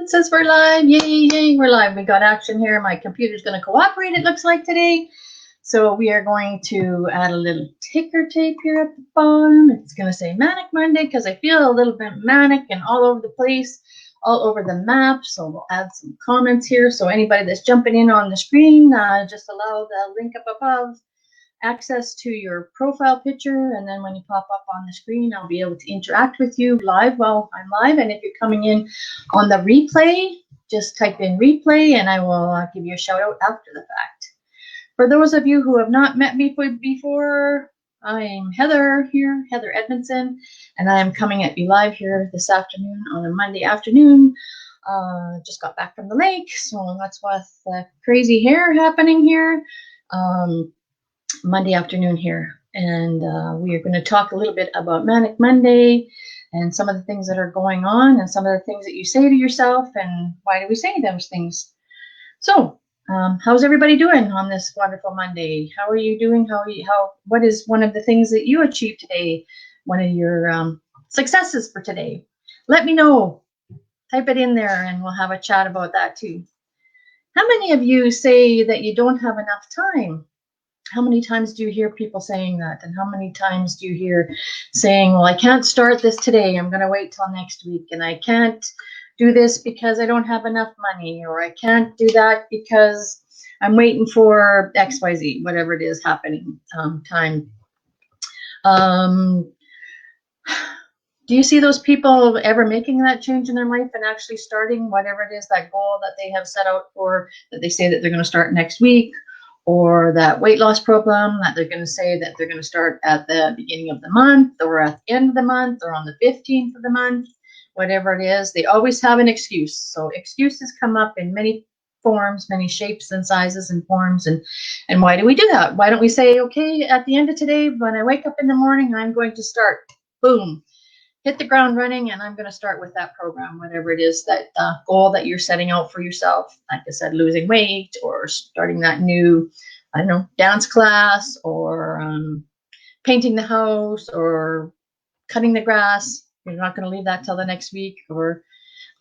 it says we're live. Yay, yay, we're live. We got action here. My computer's going to cooperate, it looks like, today. So we are going to add a little ticker tape here at the bottom. It's going to say Manic Monday because I feel a little bit manic and all over the place, all over the map. So we'll add some comments here. So anybody that's jumping in on the screen, just allow the link up above access to your profile picture, and then when you pop up on the screen, I'll be able to interact with you live while I'm live. And if you're coming in on the replay, just type in replay and I will give you a shout out after the fact. For those of you who have not met me before, I'm Heather here, Heather Edmondson, and I am coming at you live here this afternoon on a Monday afternoon. Just got back from the lake, so that's with the crazy hair happening here. Monday afternoon here, and we are going to talk a little bit about Manic Monday and some of the things that are going on and some of the things that you say to yourself and why do we say those things. So how's everybody doing on this wonderful Monday? How are you doing? What is one of the things that you achieved today? One of your successes for today? Let me know. Type it in there and we'll have a chat about that too. How many of you say that you don't have enough time? How many times do you hear people saying that? And how many times do you hear saying, well, I can't start this today. I'm going to wait till next week. And I can't do this because I don't have enough money. Or I can't do that because I'm waiting for XYZ, whatever it is happening time. Do you see those people ever making that change in their life and actually starting whatever it is, that goal that they have set out for, that they say that they're going to start next week? Or that weight loss program that they're going to say that they're going to start at the beginning of the month or at the end of the month or on the 15th of the month, whatever it is, they always have an excuse. So excuses come up in many forms, many shapes and sizes and forms. And why do we do that? Why don't we say, okay, at the end of today, when I wake up in the morning, I'm going to start, boom, hit the ground running, and I'm going to start with that program, whatever it is, that goal that you're setting out for yourself. Like I said, losing weight or starting that new, I don't know, dance class or painting the house or cutting the grass. You're not going to leave that till the next week, or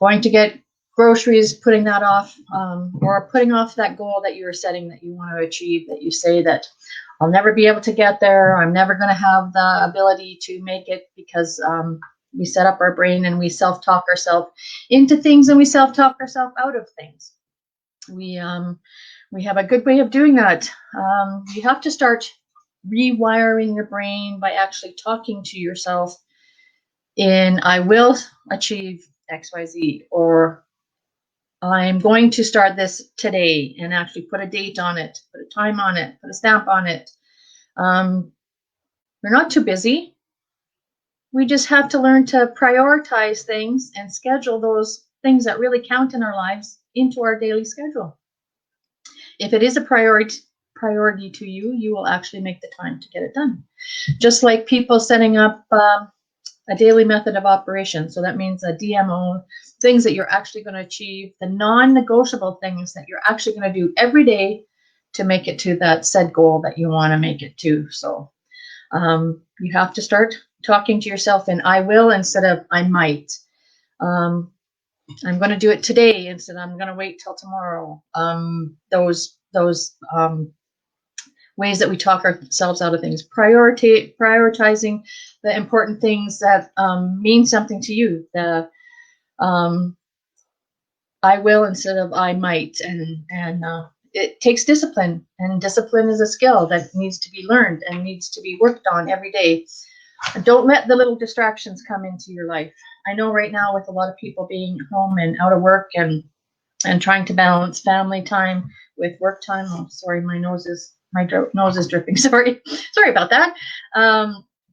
going to get groceries, putting that off, or putting off that goal that you're setting that you want to achieve, that you say that I'll never be able to get there. I'm never going to have the ability to make it because we set up our brain and we self-talk ourselves into things and we self-talk ourselves out of things. We have a good way of doing that. You have to start rewiring your brain by actually talking to yourself in I will achieve XYZ, or I'm going to start this today, and actually put a date on it, put a time on it, put a stamp on it. We're not too busy. We just have to learn to prioritize things and schedule those things that really count in our lives into our daily schedule. If it is a priority to you, you will actually make the time to get it done. Just like people setting up a daily method of operation. So that means a DMO, things that you're actually going to achieve, the non-negotiable things that you're actually going to do every day to make it to that said goal that you want to make it to. So you have to start talking to yourself in I will instead of I might. I'm going to do it today instead of I'm going to wait till tomorrow. Those ways that we talk ourselves out of things. Prioritizing the important things that mean something to you. The I will instead of I might, and it takes discipline, and discipline is a skill that needs to be learned and needs to be worked on every day. Don't let the little distractions come into your life. I know right now with a lot of people being home and out of work and trying to balance family time with work time. Oh, sorry, my nose is dripping. Sorry about that.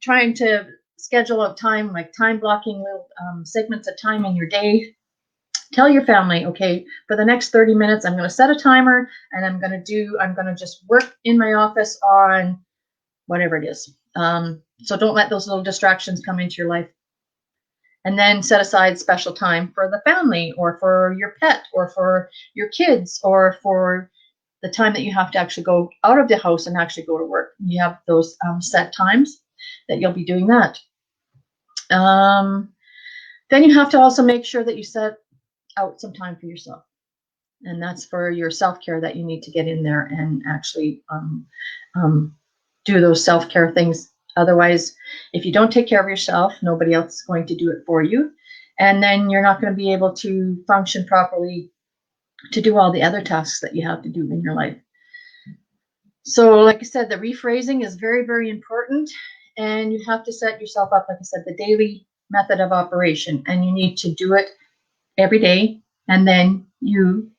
Trying to schedule out time, like time blocking little segments of time in your day. Tell your family, okay, for the next 30 minutes, I'm going to set a timer and I'm going to just work in my office on whatever it is. So don't let those little distractions come into your life. And then set aside special time for the family or for your pet or for your kids or for the time that you have to actually go out of the house and actually go to work. You have those set times that you'll be doing that. Then you have to also make sure that you set out some time for yourself. And that's for your self-care that you need to get in there and actually do those self-care things. Otherwise, if you don't take care of yourself, nobody else is going to do it for you. And then you're not going to be able to function properly to do all the other tasks that you have to do in your life. So like I said, the rephrasing is very, very important. And you have to set yourself up, like I said, the daily method of operation. And you need to do it every day. And then you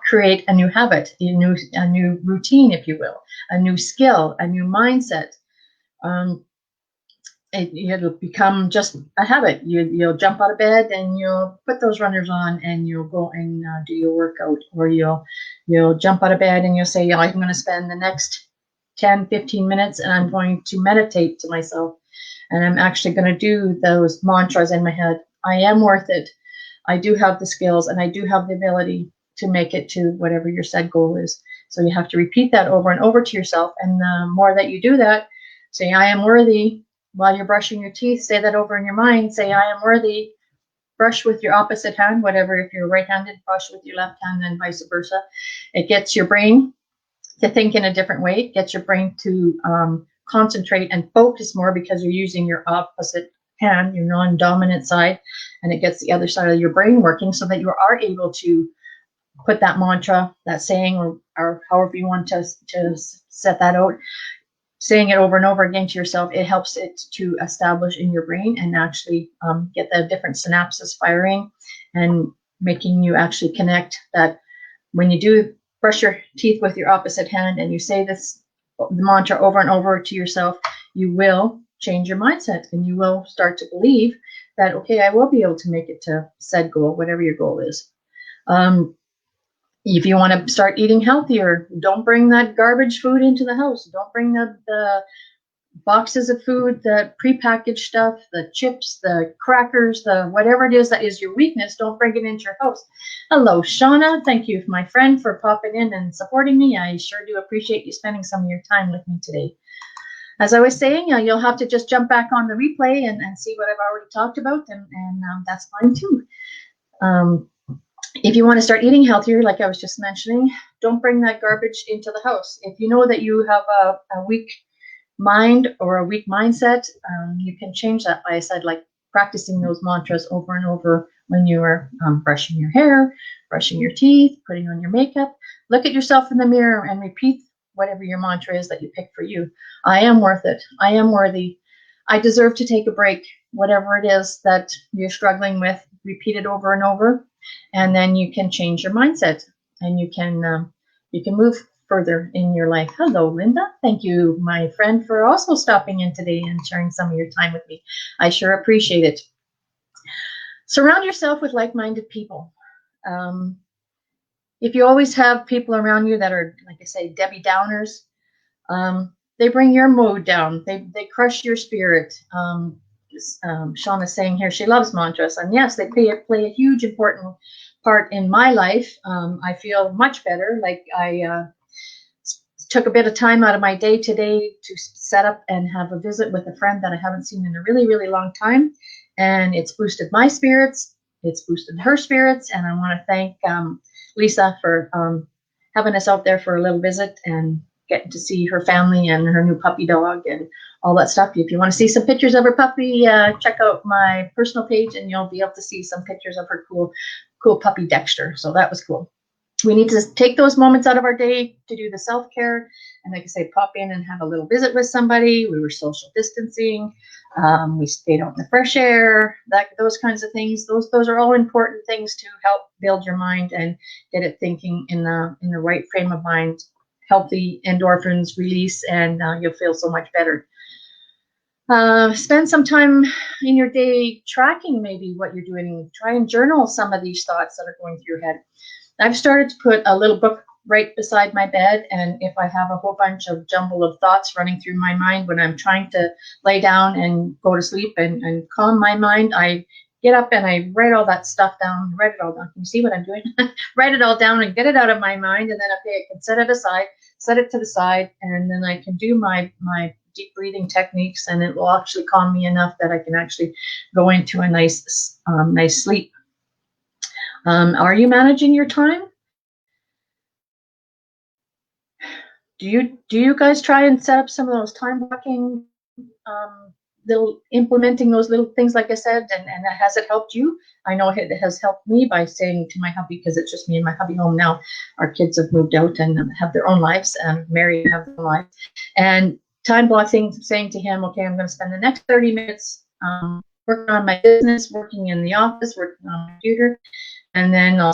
create a new habit, a new routine, if you will, a new skill, a new mindset. It'll become just a habit. You'll jump out of bed and you'll put those runners on and you'll go and do your workout, or you'll jump out of bed and you'll say, I'm going to spend the next 10, 15 minutes and I'm going to meditate to myself. And I'm actually going to do those mantras in my head. I am worth it. I do have the skills and I do have the ability to make it to whatever your set goal is. So you have to repeat that over and over to yourself. And the more that you do that, say, I am worthy. While you're brushing your teeth, say that over in your mind. Say, I am worthy. Brush with your opposite hand, whatever. If you're right-handed, brush with your left hand and vice versa. It gets your brain to think in a different way. It gets your brain to concentrate and focus more because you're using your opposite hand, your non-dominant side, and it gets the other side of your brain working so that you are able to put that mantra, that saying, or however you want to set that out, saying it over and over again to yourself. It helps it to establish in your brain and actually get the different synapses firing and making you actually connect that when you do brush your teeth with your opposite hand and you say this mantra over and over to yourself, you will change your mindset and you will start to believe that, okay, I will be able to make it to said goal, whatever your goal is. If you want to start eating healthier, don't bring that garbage food into the house. Don't bring the boxes of food, the prepackaged stuff, the chips, the crackers, the whatever it is that is your weakness. Don't bring it into your house. Hello, Shauna. Thank you, my friend, for popping in and supporting me. I sure do appreciate you spending some of your time with me today. As I was saying, you'll have to just jump back on the replay and see what I've already talked about, and that's fine too. If you want to start eating healthier, like I was just mentioning, don't bring that garbage into the house. If you know that you have a weak mind or a weak mindset, you can change that by, I said, like practicing those mantras over and over when you are brushing your hair, brushing your teeth, putting on your makeup. Look at yourself in the mirror and repeat whatever your mantra is that you pick for you. I am worth it. I am worthy. I deserve to take a break. Whatever it is that you're struggling with, repeat it over and over. And then you can change your mindset and you can move further in your life. Hello, Linda. Thank you, my friend, for also stopping in today and sharing some of your time with me. I sure appreciate it. Surround yourself with like-minded people. If you always have people around you that are, like I say, Debbie Downers, they bring your mood down. They crush your spirit. Shauna's saying here she loves mantras, and yes, they play a huge important part in my life. I feel much better. Like I took a bit of time out of my day today to set up and have a visit with a friend that I haven't seen in a really, really long time, and it's boosted my spirits. It's boosted her spirits, and I want to thank Lisa for having us out there for a little visit and getting to see her family and her new puppy dog and all that stuff. If you want to see some pictures of her puppy, check out my personal page and you'll be able to see some pictures of her cool puppy Dexter. So that was cool. We need to take those moments out of our day to do the self-care. And like I say, pop in and have a little visit with somebody. We were social distancing. We stayed out in the fresh air, those kinds of things. Those are all important things to help build your mind and get it thinking in the right frame of mind. Healthy endorphins release, and you'll feel so much better. Spend some time in your day tracking maybe what you're doing. Try and journal some of these thoughts that are going through your head. I've started to put a little book right beside my bed, and if I have a whole bunch of jumble of thoughts running through my mind when I'm trying to lay down and go to sleep and calm my mind, I get up and I write all that stuff down, write it all down. Can you see what I'm doing? Write it all down and get it out of my mind, and then okay, I can set it aside, set it to the side, and then I can do my deep breathing techniques, and it will actually calm me enough that I can actually go into a nice sleep. Are you managing your time? Do you guys try and set up some of those time blocking, little implementing those little things like I said, and has it helped you? I know it has helped me by saying to my hubby, because it's just me and my hubby home now. Our kids have moved out and have their own lives, and married and have their own lives. And time blocking, saying to him, okay, I'm going to spend the next 30 minutes working on my business, working in the office, working on my computer, and then I'll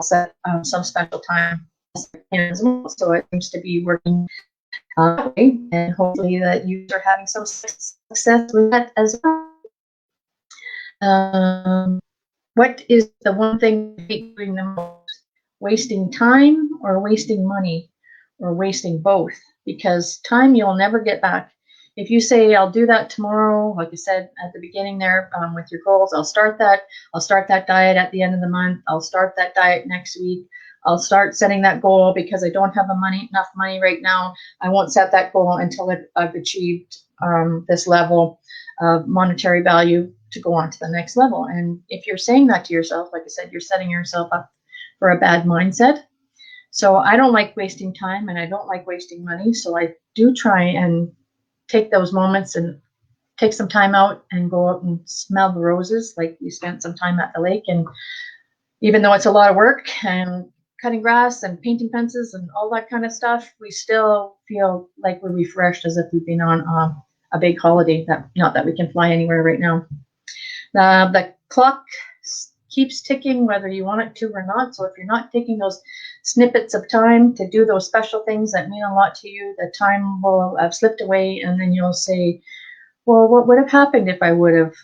set some special time as well. So it seems to be working that way, and hopefully that you are having some success with that as well. What is the one thing you hate doing the most? Wasting time or wasting money or wasting both? Because time you'll never get back. If you say, I'll do that tomorrow, like I said at the beginning there, with your goals, I'll start that diet at the end of the month. I'll start that diet next week. I'll start setting that goal because I don't have enough money right now. I won't set that goal until I've achieved this level of monetary value to go on to the next level. And if you're saying that to yourself, like I said, you're setting yourself up for a bad mindset. So I don't like wasting time and I don't like wasting money. So I do try and take those moments and take some time out and go out and smell the roses. Like we spent some time at the lake, and even though it's a lot of work and cutting grass and painting fences and all that kind of stuff, we still feel like we're refreshed as if we've been on a big holiday. Not that we can fly anywhere right now. The clock keeps ticking whether you want it to or not. So if you're not taking those snippets of time to do those special things that mean a lot to you, the time will have slipped away, and then you'll say, well, what would have happened if I would have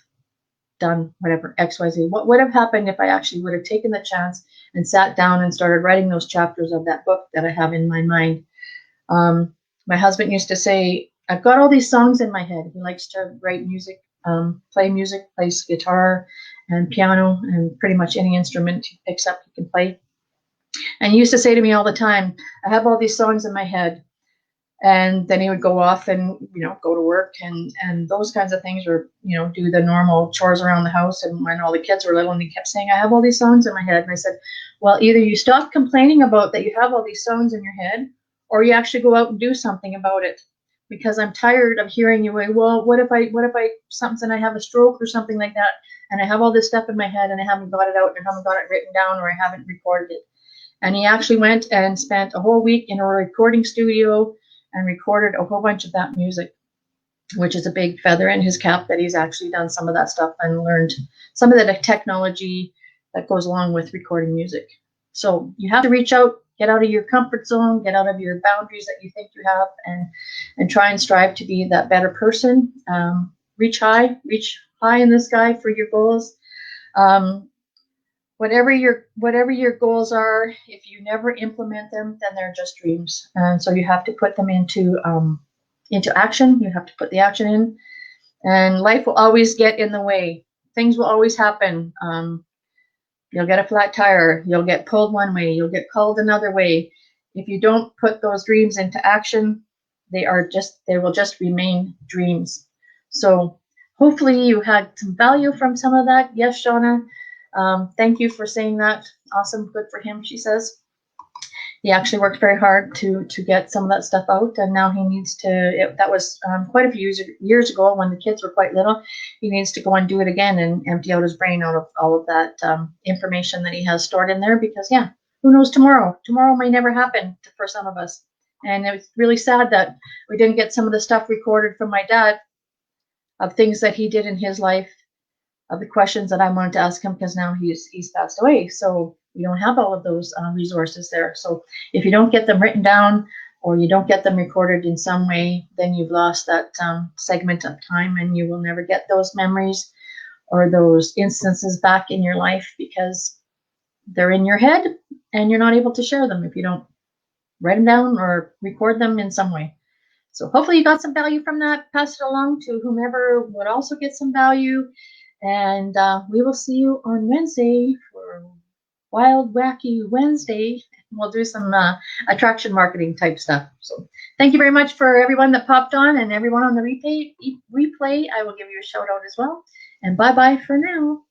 done whatever XYZ? What would have happened if I actually would have taken the chance and sat down and started writing those chapters of that book that I have in my mind? My husband used to say, I've got all these songs in my head. He likes to write music, play music, plays guitar and piano and pretty much any instrument he picks up he can play. And he used to say to me all the time, I have all these songs in my head. And then he would go off and, go to work and those kinds of things, or, do the normal chores around the house. And when all the kids were little, and he kept saying, I have all these songs in my head. And I said, well, either you stop complaining about that you have all these songs in your head, or you actually go out and do something about it. Because I'm tired of hearing you, well, what if something, I have a stroke or something like that, and I have all this stuff in my head and I haven't got it out, and I haven't got it written down, or I haven't recorded it. And he actually went and spent a whole week in a recording studio and recorded a whole bunch of that music, which is a big feather in his cap that he's actually done some of that stuff and learned some of the technology that goes along with recording music. So you have to reach out, get out of your comfort zone, get out of your boundaries that you think you have, and try and strive to be that better person. Reach high in the sky for your goals. Whatever your goals are, if you never implement them, then they're just dreams. And so you have to put them into action. You have to put the action in, and life will always get in the way. Things will always happen. You'll get a flat tire. You'll get pulled one way. You'll get called another way. If you don't put those dreams into action, they will just remain dreams. So hopefully you had some value from some of that. Yes, Shauna. Thank you for saying that. Awesome. Good for him, she says. He actually worked very hard to get some of that stuff out, and now he needs to, that was quite a few years ago when the kids were quite little. He needs to go and do it again and empty out his brain out of all of that information that he has stored in there, because who knows tomorrow? Tomorrow may never happen for some of us. And it was really sad that we didn't get some of the stuff recorded from my dad of things that he did in his life, of the questions that I wanted to ask him, because now he's passed away. So we don't have all of those resources there. So if you don't get them written down, or you don't get them recorded in some way, then you've lost that segment of time, and you will never get those memories or those instances back in your life, because they're in your head and you're not able to share them if you don't write them down or record them in some way. So hopefully you got some value from that. Pass it along to whomever would also get some value. And we will see you on Wednesday for Wild Wacky Wednesday. We'll do some attraction marketing type stuff. So thank you very much for everyone that popped on, and everyone on the replay. I will give you a shout out as well. And bye-bye for now.